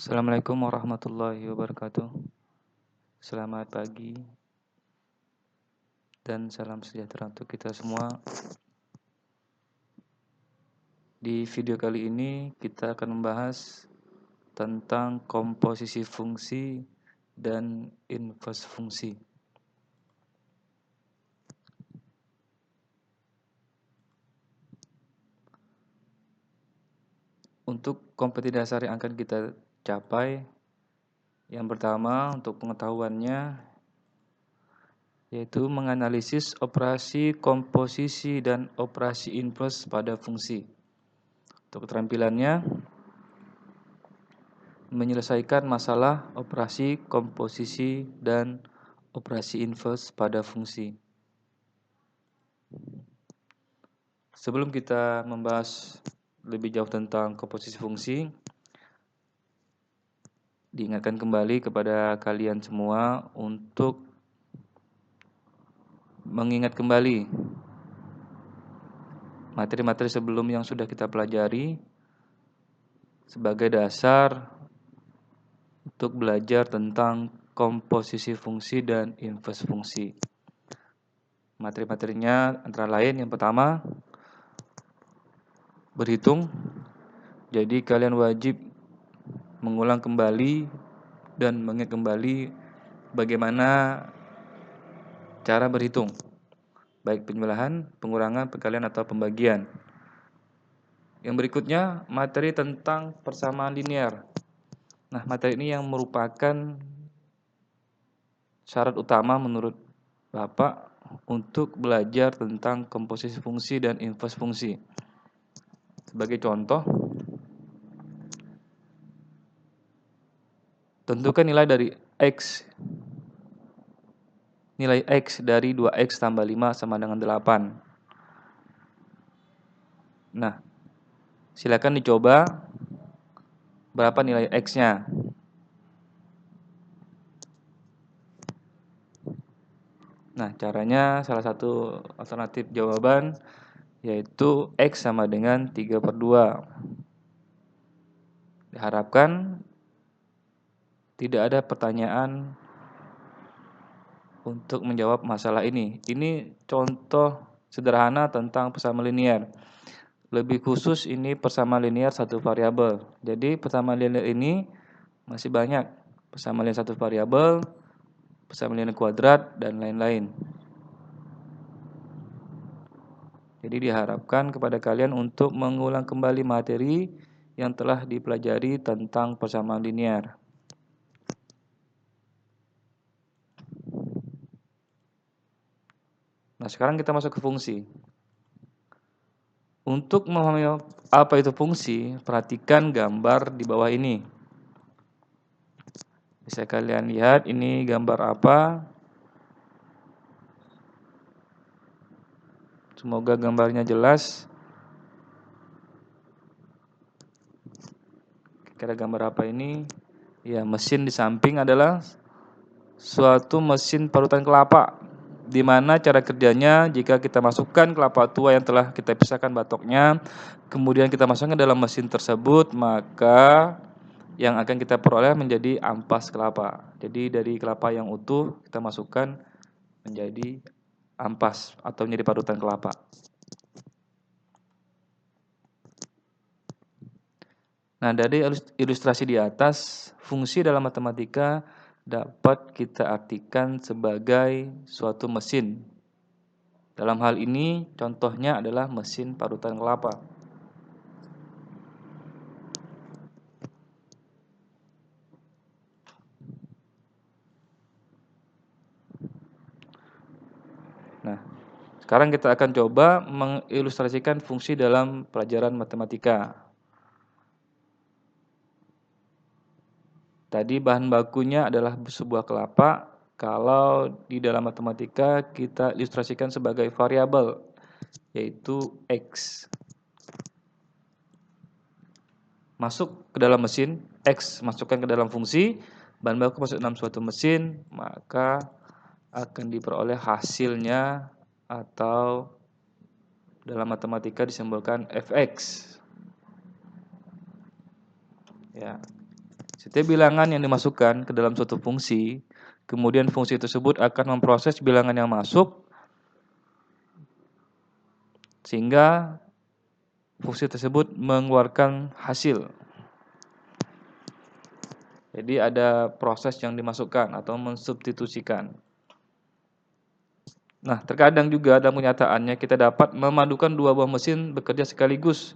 Assalamualaikum warahmatullahi wabarakatuh. Selamat pagi dan salam sejahtera untuk kita semua. Di video kali ini kita akan membahas tentang komposisi fungsi dan inverse fungsi. Untuk kompetensi dasar yang akan kita capai, yang pertama untuk pengetahuannya yaitu menganalisis operasi komposisi dan operasi inverse pada fungsi. Untuk keterampilannya, menyelesaikan masalah operasi komposisi dan operasi inverse pada fungsi. Sebelum kita membahas lebih jauh tentang komposisi fungsi, diingatkan kembali kepada kalian semua untuk mengingat kembali materi-materi sebelum yang sudah kita pelajari sebagai dasar untuk belajar tentang komposisi fungsi dan inverse fungsi. Materi-materinya antara lain yang pertama, berhitung. Jadi kalian wajib mengulang kembali dan mengingat kembali bagaimana cara berhitung, baik penjumlahan, pengurangan, perkalian atau pembagian. Yang berikutnya materi tentang persamaan linear. Nah, materi ini yang merupakan syarat utama menurut Bapak untuk belajar tentang komposisi fungsi dan inverse fungsi. Sebagai contoh, tentukan nilai dari X. Nilai X dari 2X tambah 5 sama dengan 8. Nah, silakan dicoba berapa nilai X-nya. Nah, caranya salah satu alternatif jawaban yaitu X sama dengan 3/2. Diharapkan tidak ada pertanyaan untuk menjawab masalah ini. Ini contoh sederhana tentang persamaan linear. Lebih khusus ini persamaan linear satu variabel. Jadi persamaan linear ini masih banyak. Persamaan linear satu variabel, persamaan linear kuadrat, dan lain-lain. Jadi diharapkan kepada kalian untuk mengulang kembali materi yang telah dipelajari tentang persamaan linear. Nah, sekarang kita masuk ke fungsi. Untuk memahami apa itu fungsi, perhatikan gambar di bawah ini. Bisa kalian lihat ini gambar apa? Semoga gambarnya jelas. Kira gambar apa ini? Ya, mesin di samping adalah suatu mesin parutan kelapa, di mana cara kerjanya jika kita masukkan kelapa tua yang telah kita pisahkan batoknya, kemudian kita masukkan dalam mesin tersebut, maka yang akan kita peroleh menjadi ampas kelapa. Jadi dari kelapa yang utuh kita masukkan menjadi ampas atau menjadi parutan kelapa. Nah, dari ilustrasi di atas, fungsi dalam matematika dapat kita artikan sebagai suatu mesin. Dalam hal ini, contohnya adalah mesin parutan kelapa. Nah, sekarang kita akan coba mengilustrasikan fungsi dalam pelajaran matematika. Tadi bahan bakunya adalah sebuah kelapa. Kalau di dalam matematika kita ilustrasikan sebagai variabel, yaitu X. Masuk ke dalam mesin, X masukkan ke dalam fungsi, bahan baku masuk dalam suatu mesin, maka akan diperoleh hasilnya atau dalam matematika disimbolkan Fx. Ya, Setiap bilangan yang dimasukkan ke dalam suatu fungsi, kemudian fungsi tersebut akan memproses bilangan yang masuk sehingga fungsi tersebut mengeluarkan hasil. Jadi ada proses yang dimasukkan atau mensubstitusikan. Nah, terkadang juga dalam kenyataannya kita dapat memadukan dua buah mesin bekerja sekaligus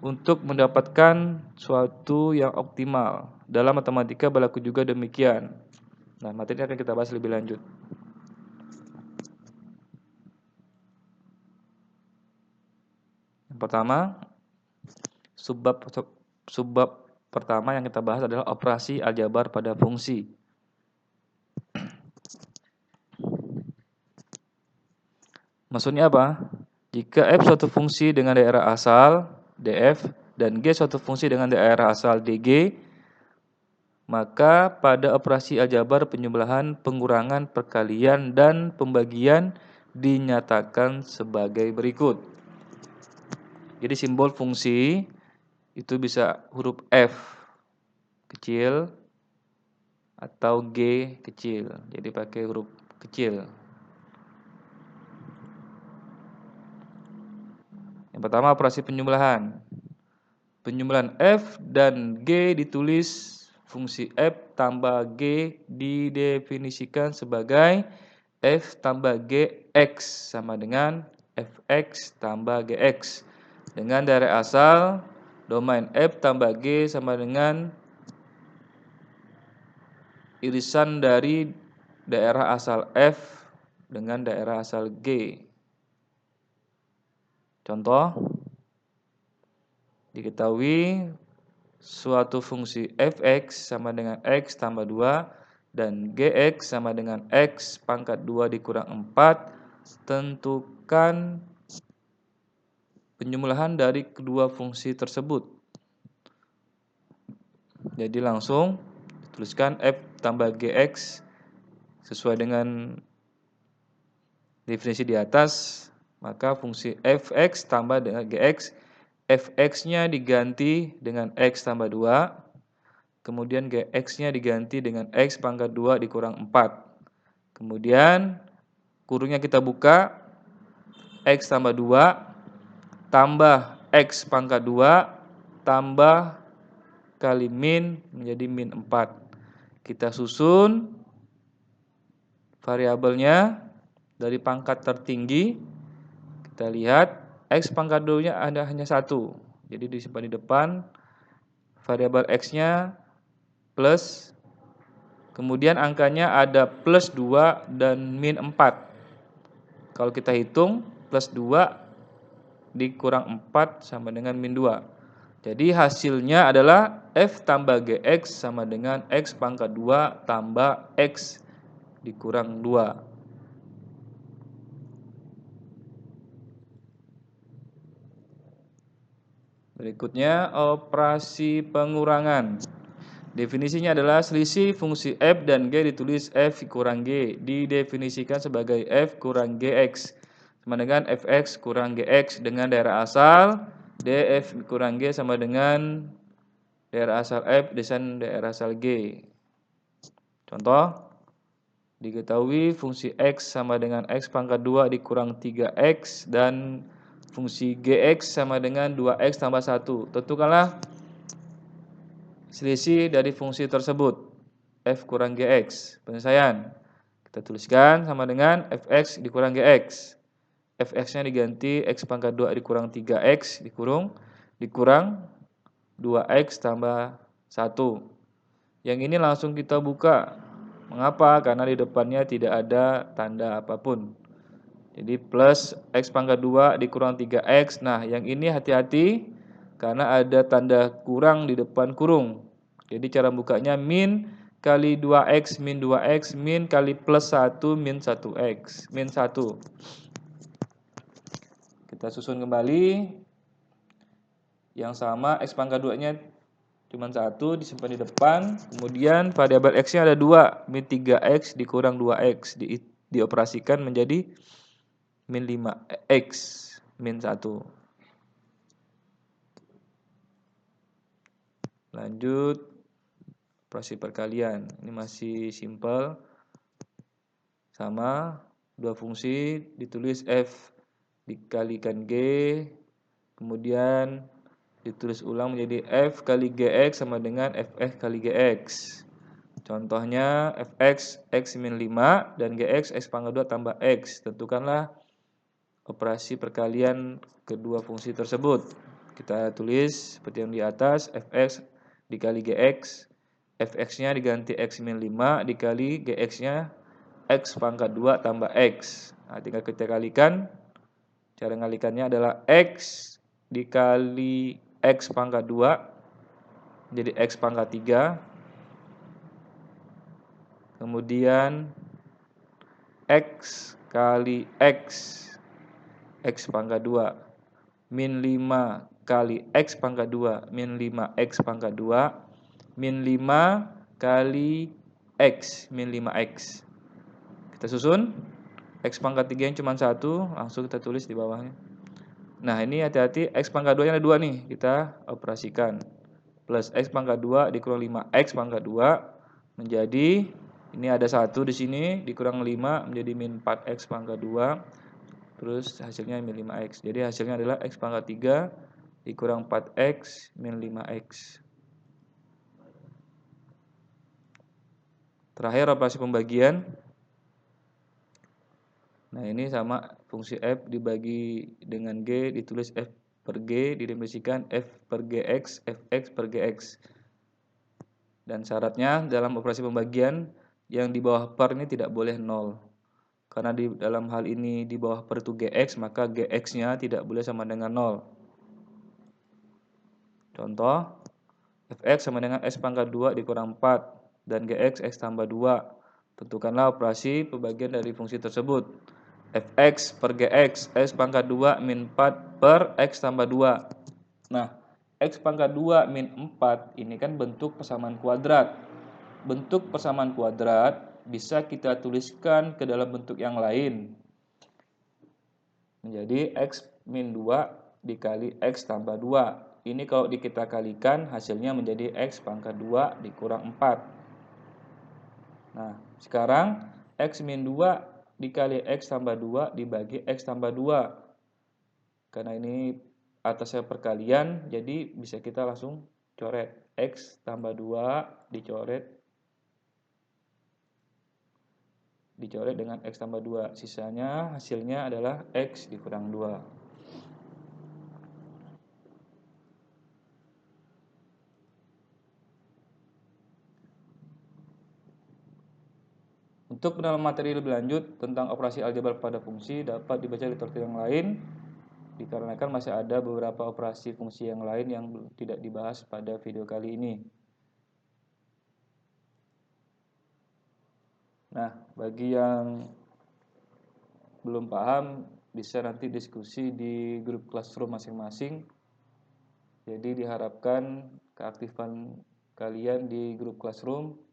untuk mendapatkan suatu yang optimal. Dalam matematika berlaku juga demikian. Nah, materi akan kita bahas lebih lanjut. Yang pertama, subbab pertama yang kita bahas adalah operasi aljabar pada fungsi. Maksudnya apa? Jika f suatu fungsi dengan daerah asal df dan g suatu fungsi dengan daerah asal dg, maka pada operasi aljabar penjumlahan, pengurangan, perkalian, dan pembagian dinyatakan sebagai berikut. Jadi simbol fungsi itu bisa huruf F kecil atau G kecil. Jadi pakai huruf kecil. Yang pertama operasi penjumlahan. Penjumlahan F dan G ditulis fungsi F tambah G didefinisikan sebagai F tambah Gx sama dengan Fx tambah Gx. Dengan daerah asal, domain F tambah G sama dengan irisan dari daerah asal F dengan daerah asal G. Contoh, diketahui suatu fungsi fx sama dengan x tambah 2 dan gx sama dengan x pangkat 2 dikurang 4. Tentukan penjumlahan dari kedua fungsi tersebut. Jadi langsung tuliskan f tambah gx sesuai dengan definisi di atas, maka fungsi fx tambah dengan gx, fx-nya diganti dengan x tambah 2, kemudian gx-nya diganti dengan x pangkat 2 dikurang 4. Kemudian kurungnya kita buka, x tambah 2 tambah x pangkat 2 tambah kali min menjadi min 4. Kita susun variabelnya dari pangkat tertinggi. Kita lihat x pangkat 2-nya ada hanya 1. Jadi disimpan di depan. Variabel x-nya plus. Kemudian angkanya ada plus 2 dan min 4. Kalau kita hitung plus 2 dikurang 4 sama dengan min 2. Jadi hasilnya adalah f tambah gx sama dengan x pangkat 2 tambah x dikurang 2. Berikutnya operasi pengurangan. Definisinya adalah selisih fungsi f dan g ditulis f kurang g didefinisikan sebagai f kurang gx sama dengan fx kurang gx dengan daerah asal df kurang g sama dengan daerah asal f dan daerah asal g. Contoh, diketahui fungsi x sama dengan x pangkat 2 dikurang 3x dan fungsi gx sama dengan 2x tambah 1. Tentukanlah selisih dari fungsi tersebut, f kurang gx. Penyelesaian, kita tuliskan sama dengan fx dikurang gx. Fx-nya diganti x pangkat 2 dikurang 3x dikurang 2x tambah 1. Yang ini langsung kita buka. Mengapa? Karena di depannya tidak ada tanda apapun. Jadi plus x pangkat 2 dikurang 3x. Nah, yang ini hati-hati karena ada tanda kurang di depan kurung. Jadi cara bukanya min kali 2x min 2x min kali plus 1 min 1x min 1. Kita susun kembali. Yang sama x pangkat 2-nya cuma 1 disimpan di depan. Kemudian variabel x-nya ada 2, min 3x dikurang 2x dioperasikan menjadi min 5x min 1. Lanjut operasi perkalian. Ini masih simple. Sama, dua fungsi ditulis F dikalikan G, kemudian ditulis ulang menjadi F kali GX sama dengan FX kali GX. Contohnya Fx X min 5 dan Gx X pangkat 2 tambah X. Tentukanlah operasi perkalian kedua fungsi tersebut. Kita tulis seperti yang di atas, Fx dikali Gx, Fx-nya diganti X min 5 dikali Gx-nya X pangkat 2 tambah X. Nah, tinggal kita kalikan. Cara ngalikannya adalah X dikali X pangkat 2 jadi X pangkat 3. Kemudian X kali X pangkat 2 min 5 kali X pangkat 2 min 5X pangkat 2 min 5 kali X min 5X. Kita susun X pangkat 3 yang cuma 1, langsung kita tulis di bawahnya. Nah, ini hati-hati X pangkat 2 nya ada 2 nih, kita operasikan. Plus X pangkat 2 dikurang 5X pangkat 2 menjadi, ini ada 1 di sini, dikurang 5 menjadi min 4X pangkat 2. Terus hasilnya min 5X. Jadi hasilnya adalah X pangkat 3 dikurang 4X min 5X. Terakhir operasi pembagian. Nah, ini sama fungsi F dibagi dengan G, ditulis F per G, didefinisikan F per GX, Fx per GX. Dan syaratnya dalam operasi pembagian yang di bawah per ini tidak boleh 0. Karena di dalam hal ini di bawah per itu GX, maka GX-nya tidak boleh sama dengan 0. Contoh, Fx sama dengan X pangkat 2 dikurang 4 dan GX X tambah 2. Tentukanlah operasi pembagian dari fungsi tersebut. Fx per Gx, X pangkat 2 min 4 per X tambah 2. Nah, X pangkat 2 min 4 ini kan bentuk persamaan kuadrat. Bentuk persamaan kuadrat bisa kita tuliskan ke dalam bentuk yang lain. Menjadi X min 2 dikali X tambah 2. Ini kalau kita kalikan hasilnya menjadi X pangkat 2 dikurang 4. Nah, sekarang X min 2 dikali X tambah 2 dibagi X tambah 2. Karena ini atasnya perkalian, jadi bisa kita langsung coret. X tambah 2 dicoret dengan X tambah 2. Sisanya hasilnya adalah X dikurang 2. Untuk pendalaman materi lebih lanjut tentang operasi aljabar pada fungsi dapat dibaca di tutorial yang lain, dikarenakan masih ada beberapa operasi fungsi yang lain yang tidak dibahas pada video kali ini. Nah, bagi yang belum paham bisa nanti diskusi di grup Classroom masing-masing. Jadi diharapkan keaktifan kalian di grup Classroom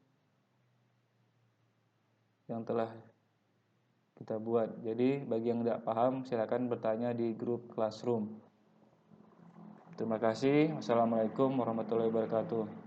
yang telah kita buat. Jadi bagi yang tidak paham silakan bertanya di grup Classroom. Terima kasih. Wassalamualaikum warahmatullahi wabarakatuh.